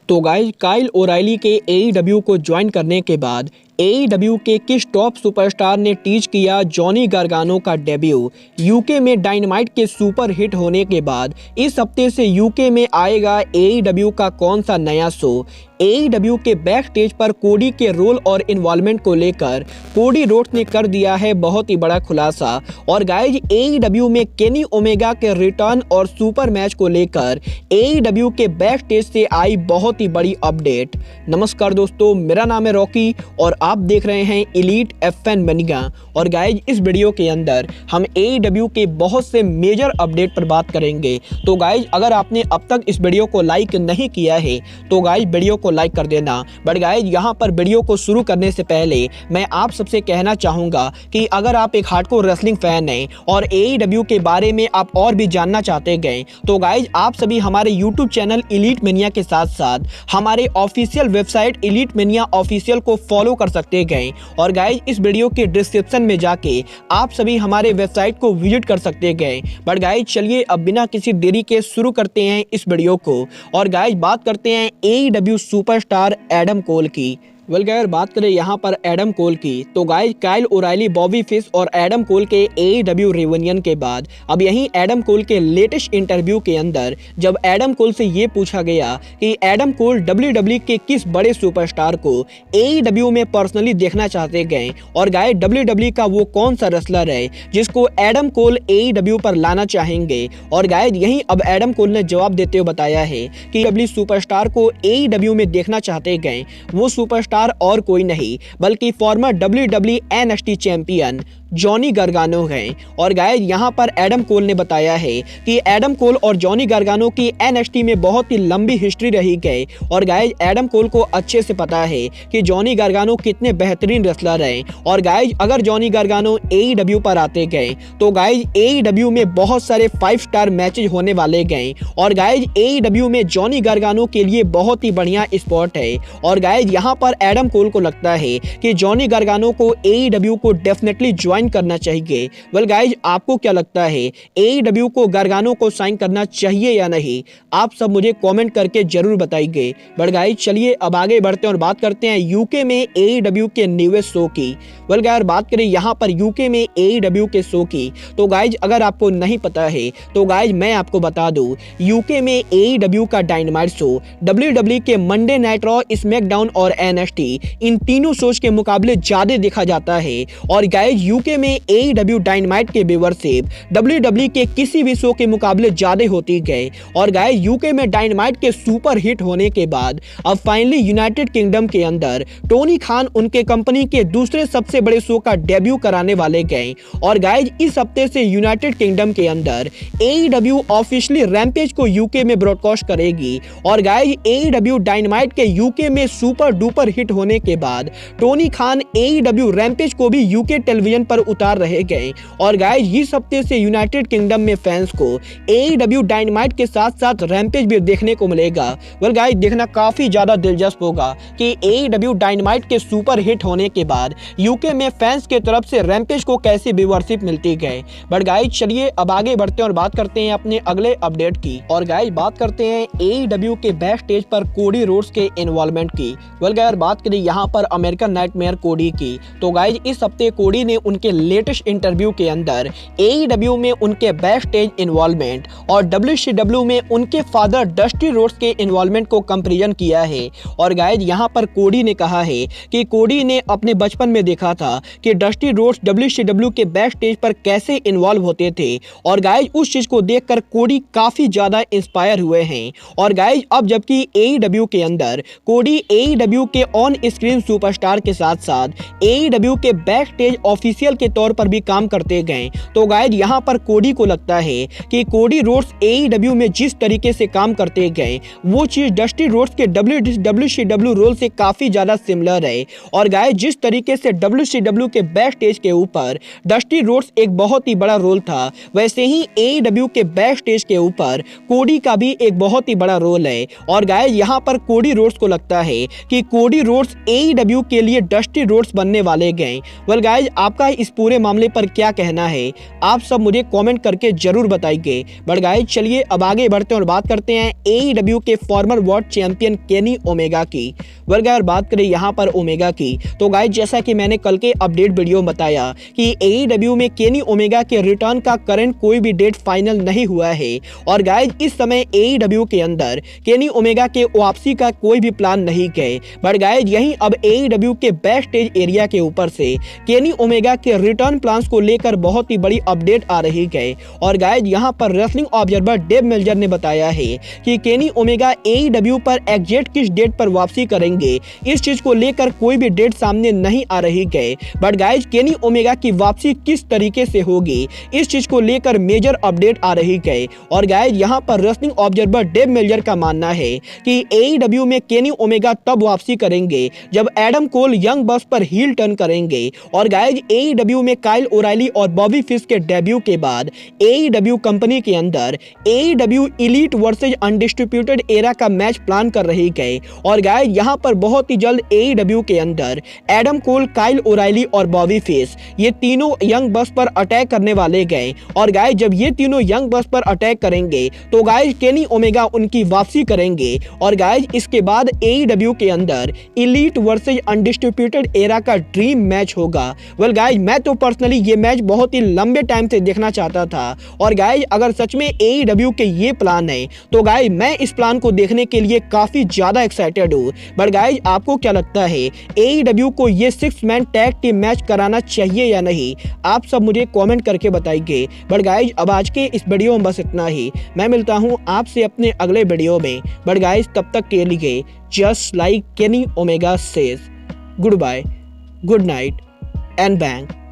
तो guys Kyle O'Reilly के AEW को ज्वाइन करने के बाद एईडब्ल्यू के किस टॉप सुपरस्टार ने टीज किया जॉनी गार्गानो का डेब्यू। यूके में डायनामाइट के सुपर हिट होने के बाद इस हफ्ते से यूके में आएगा एईडब्ल्यू का कौन सा नया शो। एईडब्ल्यू के बैक स्टेज पर कोडी के रोल और इन्वॉल्वमेंट को लेकर कोडी रोड्स ने कर दिया है बहुत ही बड़ा खुलासा। और गाइज एईडब्ल्यू में केनी ओमेगा के रिटर्न और सुपर मैच को लेकर एईडब्ल्यू के बैक स्टेज से आई बहुत ही बड़ी अपडेट। नमस्कार दोस्तों, मेरा नाम है रॉकी और आप देख रहे हैं एलीट एफएन मनीगा। और गाइज इस वीडियो के अंदर हम एईडब्ल्यू के बहुत से मेजर अपडेट पर बात करेंगे। तो गाइज अगर आपने अब तक इस वीडियो को लाइक नहीं किया है तो गाइज वीडियो को लाइक कर देना। बट गाइज यहाँ पर वीडियो को शुरू करने से पहले मैं आप सबसे कहना चाहूंगा कि अगर आप एक हार्डकोर रेसलिंग फैन हैं और एईडब्ल्यू के बारे में आप और भी जानना चाहते गए तो गाइज आप सभी हमारे यूट्यूब चैनल एलीट मेनिया के साथ साथ हमारे official website elite mania official को फॉलो कर सकते गए। और गाइज इस वीडियो के डिस्क्रिप्शन में जाके आप सभी हमारे वेबसाइट को विजिट कर सकते गए। बट गाइज चलिए अब बिना किसी देरी के शुरू करते हैं इस वीडियो को। और गाइज बात करते हैं एईडब्ल्यू सुपरस्टार एडम कोल की। गाइस बात करें यहाँ पर एडम कोल की तो guys Kyle O'Reilly, Bobby fish और एडम कोल के एईडब्ल्यू रियूनियन के बाद अब यहीं एडम कोल के लेटेस्ट इंटरव्यू के अंदर जब एडम कोल से ये पूछा गया कि एडम कोल डब्ल्यूडब्ल्यू के किस बड़े सुपरस्टार को एईडब्ल्यू में पर्सनली देखना चाहते गए और गाइस डब्ल्यूडब्ल्यू का वो कौन सा रेसलर है जिसको एडम कोल एईडब्ल्यू पर लाना चाहेंगे। और गाइस यहीं अब एडम कोल ने जवाब देते हुए बताया है कि डब्ल्यू सुपरस्टार को एईडब्ल्यू में देखना चाहते गए वो सुपरस्टार और कोई नहीं बल्कि former WW NXT champion Johnny Gargano हैं। और गाइस यहाँ पर एडम कोल ने बताया है कि एडम कोल और जॉनी गार्गानो की एनएक्सटी में बहुत ही लंबी हिस्ट्री रही गई। और गाइस एडम कोल को अच्छे से पता है कि जॉनी गार्गानो कितने बेहतरीन रेसलर हैं। और गाइस अगर जॉनी गार्गानो एईडब्ल्यू पर आते गए तो गाइस एईडब्ल्यू में बहुत सारे 5 स्टार मैचेज होने वाले गए। और गाइस एईडब्ल्यू में जॉनी गार्गानो के लिए बहुत ही बढ़िया स्पॉट है। और गाइस यहाँ पर एडम कोल को लगता है कि जॉनी गार्गानो को एईडब्ल्यू को डेफिनेटली ज्वाइन करना चाहिए। गाइज आपको क्या लगता है एईडब्ल्यू को गार्गानो को साइन करना चाहिए या नहीं? आप सब मुझे कमेंट करके जरूर बताइए। बट गाइज चलिए अब आगे बढ़ते हैं और बात करते हैं यूके में एईडब्ल्यू के न्यूएस्ट शो की। गाइज बात करें यहाँ पर यूके में एईडब्ल्यू के शो की तो गाइज अगर आपको नहीं पता है तो गाइज मैं आपको बता दूं यूके में एईडब्ल्यू का डायनामाइट शो डब्ल्यूडब्ल्यू के मंडे नाइट रॉ, स्मैकडाउन और एनएक्सटी इन तीनों शोज के मुकाबले ज्यादा देखा जाता है। और गाइज यूके में एईडब्ल्यू डायनामाइट के व्यूअरशिप डब्ल्यूडब्ल्यू के किसी भी शो के मुकाबले ज्यादा होती गए। और गाइस यूके में डायनामाइट के सुपर हिट होने के बाद अब फाइनली यूनाइटेड किंगडम के अंदर टोनी खान उनके कंपनी के दूसरे सबसे बड़े शो का डेब्यू कराने वाले गए। और गाइस इस हफ्ते से यूनाइटेड किंगडम के अंदर एईडब्ल्यू ऑफिशियली रैम्पेज को यूके में ब्रॉडकास्ट करेगी। और गाइस एईडब्ल्यू डायनामाइट के यूके में सुपर डुपर हिट होने के बाद टोनी खान एईडब्ल्यू रैम्पेज को भी यूके टेलीविजन पर उतार रहे गए। और गाइस इस हफ्ते से यूनाइटेड किंगडम में फैंस को एईडब्ल्यू डायनामाइट के साथ साथ रैम्पेज भी देखने को मिलेगा। गाइस देखना काफी ज्यादा दिलचस्प होगा कि एईडब्ल्यू डायनामाइट के सुपर हिट होने के बाद यूके में फैंस के तरफ से रैम्पेज को कैसी व्यूअरशिप मिलती गई। बट गाइस चलिए अब आगे बढ़ते हैं और बात करते हैं अपने अगले अपडेट की। और गाइस बात करते हैं एईडब्ल्यू के बैक स्टेज पर कोडी रोड्स के इन्वॉल्वमेंट की। गाइस बात करें यहाँ पर अमेरिकन नाइटमेयर कोडी की तो गाइस इस हफ्ते कोडी ने उनके लेटेस्ट इंटरव्यू के अंदर एईडब्ल्यू में उनके बैक स्टेज इन्वॉल्वमेंट और डब्ल्यूसीडब्ल्यू में उनके फादर डस्टी रोड्स के इन्वॉल्वमेंट को कंपैरिजन किया है। और गाइस यहाँ पर कोडी ने कहा है कि कोडी ने अपने बचपन में देखा था कि डस्टी रोड्स डब्ल्यूसीडब्ल्यू के बैक स्टेज पर कैसे इन्वॉल्व होते थे। और गाइस उस चीज को देखकर कोडी काफी ज्यादा इंस्पायर हुए हैं। और गाइस अब जबकि एईडब्ल्यू के अंदर कोडी एईडब्ल्यू के ऑन स्क्रीन सुपरस्टार के साथ साथ एईडब्ल्यू के बैक स्टेज ऑफिशियल के तौर पर भी काम करते गए तो गाइस यहाँ पर कोडी को लगता है कि कोडी रोड्स एईडब्ल्यू में जिस तरीके से काम करते गए वो चीज डस्टी रोड्स के डब्ल्यूसीडब्ल्यू रोल से काफी ज्यादा सिमिलर है। और गाइस जिस तरीके से डब्ल्यूसीडब्ल्यू के बैक स्टेज के ऊपर डस्टी रोड्स एक बहुत ही बड़ा रोल था वैसे ही एईडब्ल्यू के बैक स्टेज के ऊपर कोडी का भी एक बहुत ही बड़ा रोल है। और गाइस यहाँ पर कोडी रोड्स को लगता है कि कोडी रोड्स एईडब्ल्यू के लिए डस्टी रोड्स बनने वाले गए। गाइस आपका इस पूरे मामले पर क्या कहना है आप सब मुझे कमेंट करके जरूर बताइए। बट गाइस चलिए अब आगे बढ़ते हैं और बात करते हैं AEW के farmer world champion Kenny Omega की। वेल गाइस बात करें यहाँ पर ओमेगा की तो गाइस जैसा कि मैंने कल के अपडेट वीडियो में बताया कि AEW में केनी ओमेगा के रिटर्न का करंट कोई भी डेट फाइनल नहीं हुआ है और गाइस इस समय AEW के अंदर केनी ओमेगा के वापसी का कोई भी प्लान नहीं है। बट गाइस यहीं अब AEW के बैक स्टेज एरिया के ऊपर से केनी ओमेगा के रिटर्न प्लान्स को लेकर बहुत ही बड़ी अपडेट आ रही है और गाइस यहां पर रेसलिंग ऑब्जर्वर डेव मेल्जर ने बताया है कि केनी ओमेगा AEW पर एग्जैक्ट किस डेट पर वापसी करेंगे इस चीज को लेकर कोई भी डेट सामने नहीं आ रही है। बट गाइस केनी ओमेगा की वापसी किस तरीके से होगी इस चीज को लेकर मेजर अपडेट आ रही है और गाइस यहां पर रेसलिंग ऑब्जर्वर डेव मेल्जर का मानना है कि AEW में केनी ओमेगा तब वापसी करेंगे जब एडम कोल यंग बस पर हील टर्न करेंगे और गाइस AEW में काइल ओराइली और बॉबी फिश के डेब्यू के बाद AEW कंपनी के अंदर AEW elite versus undistributed era का मैच प्लान कर रही है और गाइस यहां पर बहुत ही जल्द AEW के अंदर एडम कोल, काइल ओराइली और बॉबी फिश ये तीनों यंग बस पर अटैक करने वाले गए और गाइस जब ये तीनों यंग बस पर अटैक करेंगे तो गाइस केनी ओमेगा उनकी वापसी करेंगे और गाइस इसके बाद AEW के अंदर एलीट वर्सेस अनडिस्ट्रीब्यूटेड एरा का ड्रीम मैच होगा। वेल गाइस मैं तो पर्सनली ये मैच बहुत ही लंबे टाइम से देखना चाहता था और गाइस अगर सच में AEW के ये प्लान है तो गाइस मैं इस प्लान को देखने के लिए काफी ज्यादा एक्साइटेड हूँ। बट गाइस आपको क्या लगता है AEW को ये 6 मैन टैग टीम मैच कराना चाहिए या नहीं आप सब मुझे कमेंट करके बताइए। बट गाइस अब आज के इस वीडियो में बस इतना ही, मैं मिलता हूँ आपसे अपने अगले वीडियो में। बट गाइस तब तक के लिए just like Kenny Omega says, goodbye, good night and bang.